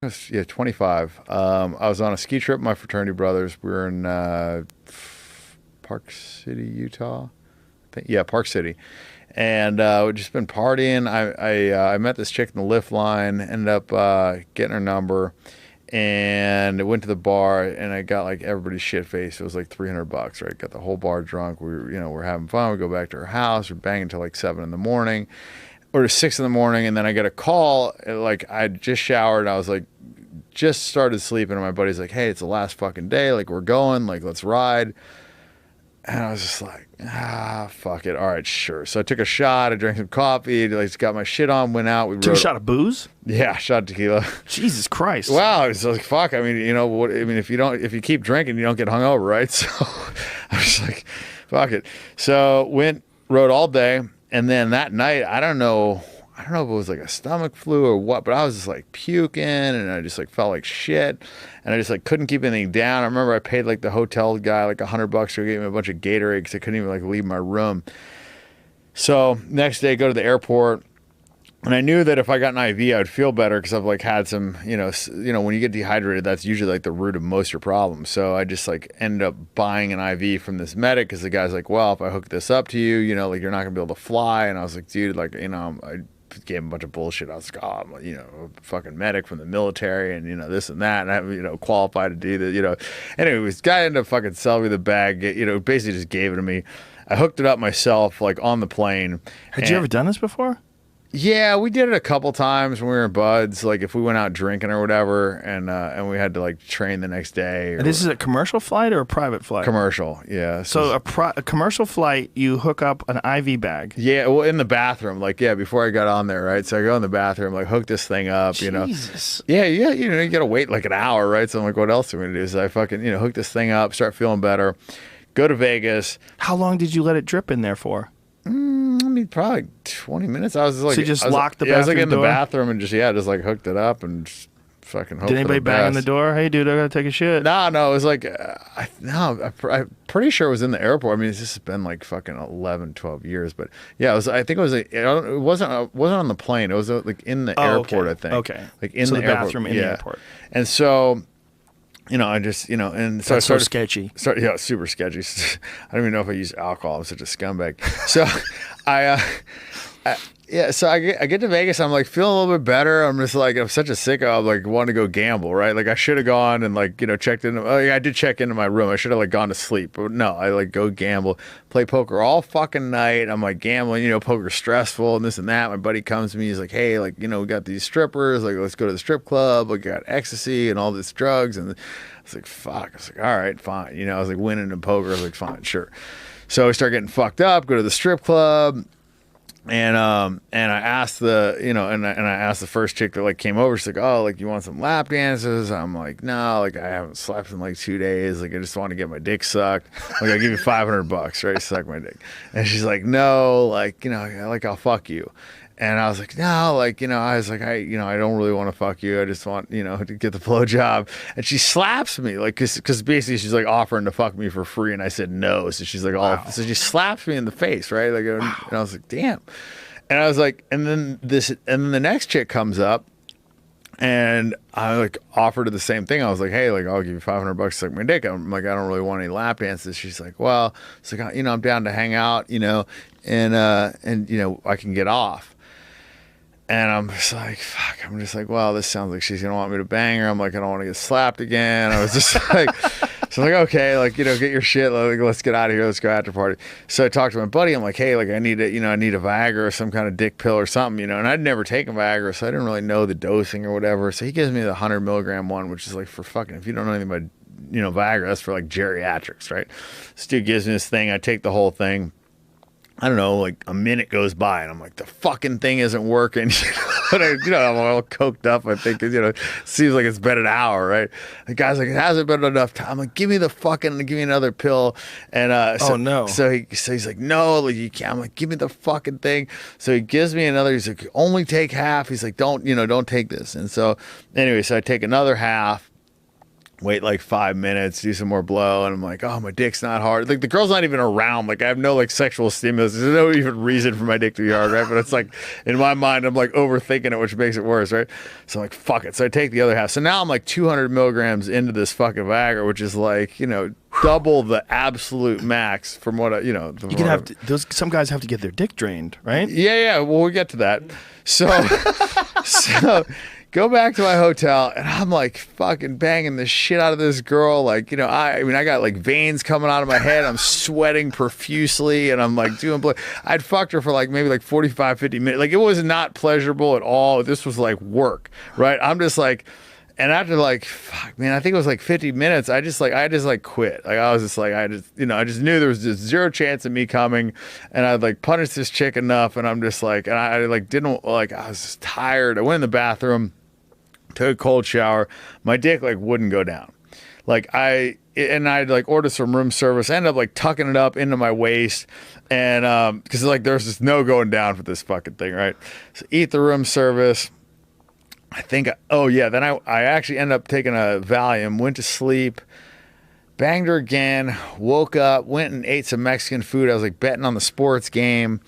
Yeah, 25. I was on a ski trip with my fraternity brothers. We were in Park City, Utah. Yeah, Park City. And we'd just been partying. I met this chick in the lift line, ended up getting her number, and I went to the bar, and I got like everybody's shit faced. It was like $300, right? Got the whole bar drunk. We're having fun. We go back to her house. We're banging till like 7 in the morning or 6 in the morning, and then I get a call. Like I just showered, and I was like, just started sleeping, and my buddy's like, "Hey, it's the last fucking day. Like we're going. Like let's ride." And I was just like, fuck it. All right, sure. So I took a shot. I drank some coffee. Like got my shit on. Went out. We Took a shot of booze? Yeah, shot of tequila. Jesus Christ! Wow, it's like fuck. I mean, you know what? I mean, if you keep drinking, you don't get hungover, right? So I was like, fuck it. So rode all day. And then that night, I don't know if it was like a stomach flu or what, but I was just like puking, and I just like felt like shit, and I just like couldn't keep anything down. I remember I paid like the hotel guy like $100 to give me a bunch of Gatorade because I couldn't even like leave my room. So next day, go to the airport, and I knew that if I got an IV, I would feel better because I've like had some, when you get dehydrated, that's usually like the root of most of your problems. So I just like ended up buying an IV from this medic because the guy's like, well, if I hook this up to you, like you're not gonna be able to fly. And I was like, dude, like, I gave him a bunch of bullshit. I was like, oh, I'm a fucking medic from the military, and this and that, and I'm qualified to do that. Anyways, this guy ended up fucking selling me the bag. Basically just gave it to me. I hooked it up myself, like on the plane. Had you ever done this before? Yeah, we did it a couple times when we were buds. Like if we went out drinking or whatever, and we had to like train the next day. And this is a commercial flight or a private flight? Commercial, yeah. So a commercial flight, you hook up an IV bag. Yeah, well, in the bathroom, like before I got on there, right? So I go in the bathroom, like hook this thing up, Jesus. Yeah, you gotta wait like an hour, right? So I'm like, what else am I gonna do? So I fucking hook this thing up, start feeling better, go to Vegas. How long did you let it drip in there for? Probably 20 minutes. I was just like, so you just locked the bathroom door? I was like in the bathroom and just like hooked it up and just fucking hope. Did anybody bang on the door? Hey, dude, I gotta take a shit. No, it was like, I'm pretty sure it was in the airport. I mean, it's just been like fucking 11, 12 years, but yeah, I think it was. It wasn't on the plane. It was like in the airport. Okay. I think. Okay. Like in the airport. bathroom in the airport. And so. I just, and so That's I started, so sketchy. Yeah, super sketchy. I don't even know if I use alcohol. I'm such a scumbag. So so I get to Vegas. I'm like feeling a little bit better. I'm just like, I'm such a sicko. I'm like wanting to go gamble, right? Like I should have gone and like, checked in. Oh, yeah, I did check into my room. I should have like gone to sleep, but no, I like go gamble, play poker all fucking night. I'm like gambling, poker's stressful and this and that. My buddy comes to me. He's like, hey, like, we got these strippers. Like, let's go to the strip club. Like, got ecstasy and all this drugs. And I was like, fuck. I was like, all right, fine. I was like winning in poker. I was like, fine, sure. So we start getting fucked up, go to the strip club. And I asked the I asked the first chick that like came over. She's like, oh, like you want some lap dances? I'm like, no, like I haven't slept in like 2 days. Like I just want to get my dick sucked. Like I'll give you $500, right? Suck my dick. And she's like, no, like like I'll fuck you. And I was like, no, like, I was like, I don't really want to fuck you. I just want, to get the blowjob. And she slaps me, like, because basically she's like offering to fuck me for free. And I said no. So she's like, so she slaps me in the face, right? Like, and I was like, damn. And I was like, and then the next chick comes up. And I like offered her the same thing. I was like, hey, like I'll give you $500 to suck my dick. I'm like, I don't really want any lap dances. She's like, well, it's like, I'm down to hang out, and I can get off. And I'm just like, fuck. I'm just like, well, this sounds like she's going to want me to bang her. I'm like, I don't want to get slapped again. I was just like, so I'm like, okay, like, get your shit. Like, let's get out of here. Let's go after party. So I talked to my buddy. I'm like, hey, like, I need a Viagra or some kind of dick pill or something, and I'd never taken Viagra, so I didn't really know the dosing or whatever. So he gives me the 100 milligram one, which is like for fucking, if you don't know anything about, Viagra, that's for like geriatrics, right? This dude gives me this thing. I take the whole thing. I don't know, like a minute goes by and I'm like, the fucking thing isn't working. I'm all coked up. I think, it seems like it's been an hour, right? The guy's like, it hasn't been enough time. I'm like, give me another pill. And oh no. So he's like, no, like you can't. I'm like, give me the fucking thing. So he gives me another. He's like, only take half. He's like, don't take this. And so anyway, so I take another half. wait like 5 minutes, do some more blow, and I'm like, oh, my dick's not hard. Like the girl's not even around. Like I have no like sexual stimulus. There's no even reason for my dick to be hard, right? But it's like in my mind, I'm like overthinking it, which makes it worse, right? So I'm like, fuck it. So I take the other half. So now I'm like 200 milligrams into this fucking Viagra, which is like, you know, double the absolute max from what I, you know. You can have some guys have to get their dick drained, right? Yeah. Well, we get to that. So, so go back to my hotel, and I'm like fucking banging the shit out of this girl. Like, you know, I mean, I got like veins coming out of my head. I'm sweating profusely, and I'm like doing. I'd fucked her for like maybe like 45, 50 minutes. Like, it was not pleasurable at all. This was like work, right? I'm just like. And after like, fuck, man, I think it was like 50 minutes. I just quit. Like I was just like, I just knew there was just zero chance of me coming, and I'd like punished this chick enough. And I'm just like, and I like didn't like, I was just tired. I went in the bathroom, took a cold shower. My dick like wouldn't go down. Like I'd like order some room service. I ended up like tucking it up into my waist, and because like there's just no going down for this fucking thing, right? So eat the room service. I think, then I actually ended up taking a Valium, went to sleep, banged her again, woke up, went and ate some Mexican food. I was like betting on the sports game,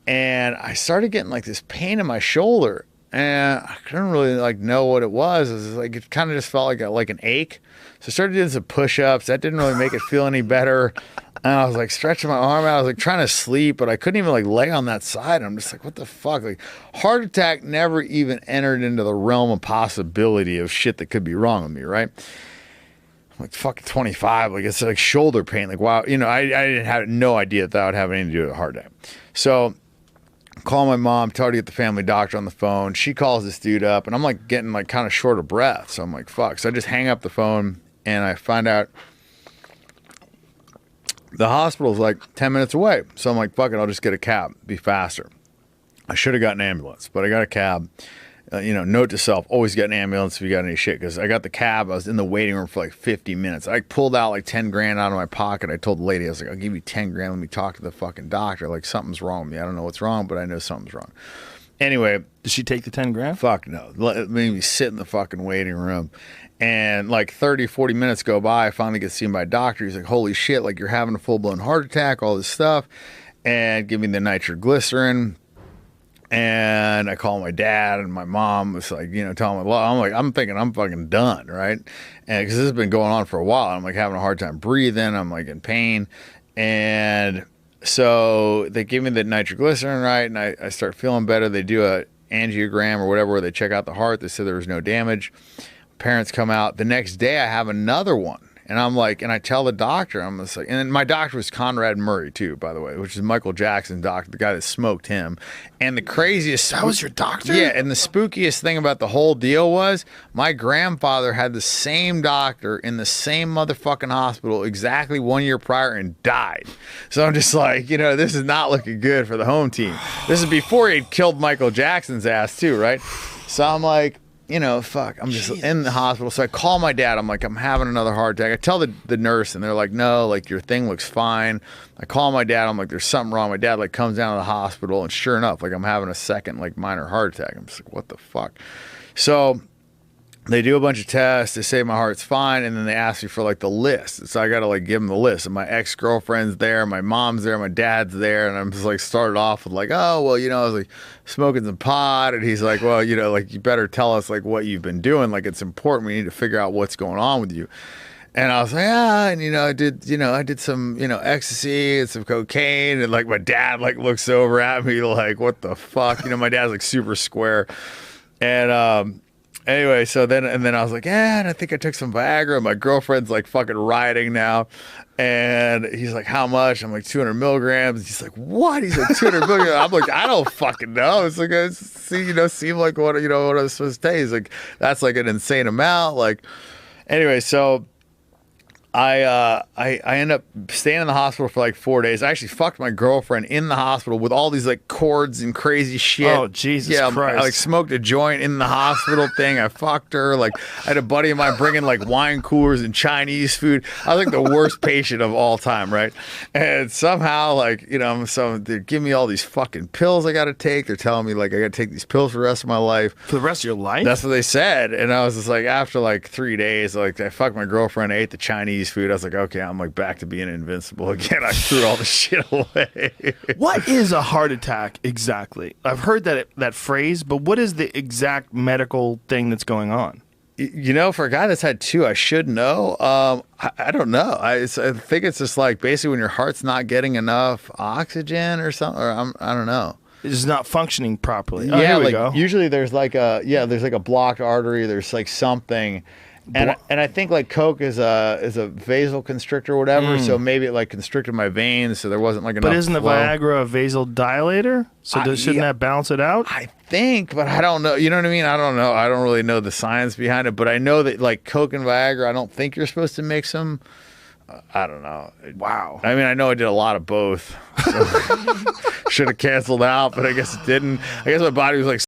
and I started getting like this pain in my shoulder, and I couldn't really like know what it was. It was like, it kind of just felt like an ache. So I started doing some push-ups. That didn't really make it feel any better. And I was like stretching my arm out. I was like trying to sleep, but I couldn't even like lay on that side. I'm just like, what the fuck? Like, heart attack never even entered into the realm of possibility of shit that could be wrong with me, right? I'm like fucking 25. Like, it's like shoulder pain. Like, wow, you know, I didn't have no idea that would have anything to do with a heart attack. So call my mom, tell her to get the family doctor on the phone. She calls this dude up, and I'm like getting like kind of short of breath. So I'm like, fuck. So I just hang up the phone, and I find out the hospital's like 10 minutes away. So I'm like, fuck it, I'll just get a cab. Be faster. I should have got an ambulance, but I got a cab. Note to self, always get an ambulance if you got any shit. Because I got the cab. I was in the waiting room for like 50 minutes. I pulled out like 10 grand out of my pocket. I told the lady, I was like, I'll give you 10 grand. Let me talk to the fucking doctor. Like, something's wrong with me. I don't know what's wrong, but I know something's wrong. Anyway. Did she take the 10 grand? Fuck no. Let me sit in the fucking waiting room. And like 30, 40 minutes go by. I finally get seen by a doctor. He's like, holy shit, like you're having a full-blown heart attack, all this stuff. And give me the nitroglycerin. And I call my dad, and my mom was like, telling me, I'm thinking I'm fucking done, right? And because this has been going on for a while. I'm like having a hard time breathing. I'm like in pain. And so they give me the nitroglycerin, right? And I start feeling better. They do a angiogram or whatever where they check out the heart. They said there was no damage. Parents come out. The next day I have another one. And I'm like, and I tell the doctor, I'm just like, and my doctor was Conrad Murray too, by the way, which is Michael Jackson's doctor, the guy that smoked him. And the craziest... That was your doctor? Yeah, and the spookiest thing about the whole deal was my grandfather had the same doctor in the same motherfucking hospital exactly 1 year prior and died. So I'm just like, this is not looking good for the home team. This is before he'd killed Michael Jackson's ass too, right? So I'm like, fuck, I'm just in the hospital. So I call my dad. I'm like, I'm having another heart attack. I tell the nurse, and they're like, no, like your thing looks fine. I call my dad. I'm like, there's something wrong. My dad like comes down to the hospital, and sure enough, like I'm having a second like minor heart attack. I'm just like, what the fuck? So they do a bunch of tests. They say my heart's fine, and then they ask me for like the list. So I got to like give them the list. And my ex-girlfriend's there, my mom's there, my dad's there, and I'm just like started off with like, oh well, I was like smoking some pot, and he's like, well, like you better tell us like what you've been doing. Like it's important. We need to figure out what's going on with you. And I was like, and I did some, ecstasy and some cocaine, and like my dad like looks over at me like, what the fuck? My dad's like super square, and anyway, so then I was like, and I think I took some Viagra. My girlfriend's like fucking rioting now. And he's like, how much? I'm like, 200 milligrams. He's like, what? He's like, 200 milligrams. I'm like, I don't fucking know. It's like, seem like what I was supposed to take. He's like, that's like an insane amount. Like, anyway, so I end up staying in the hospital for like 4 days. I actually fucked my girlfriend in the hospital with all these like cords and crazy shit. Oh, Jesus Christ. I like smoked a joint in the hospital thing. I fucked her. Like I had a buddy of mine bringing like wine coolers and Chinese food. I was like the worst patient of all time, right? And somehow like, they give me all these fucking pills I got to take. They're telling me like I got to take these pills for the rest of my life. For the rest of your life? That's what they said. And I was just like, after like 3 days, like I fucked my girlfriend, I ate the Chinese food. I was like, okay, I'm like back to being invincible again. I threw all the shit away. What is a heart attack exactly? I've heard that phrase, but what is the exact medical thing that's going on? For a guy that's had two, I should know. I don't know. I think it's just like basically when your heart's not getting enough oxygen or something. Or I don't know. It's not functioning properly. Yeah, here we like go. usually there's like a blocked artery. There's like something. And I think like Coke is a vasoconstrictor or whatever, so maybe it like constricted my veins, so there wasn't like enough. But isn't the flow. Viagra a vasodilator? So shouldn't that balance it out? I think, but I don't know. You know what I mean? I don't know. I don't really know the science behind it, but I know that like Coke and Viagra, I don't think you're supposed to mix them. I don't know. Wow. I mean, I know I did a lot of both. So should have canceled out, but I guess it didn't. I guess my body was like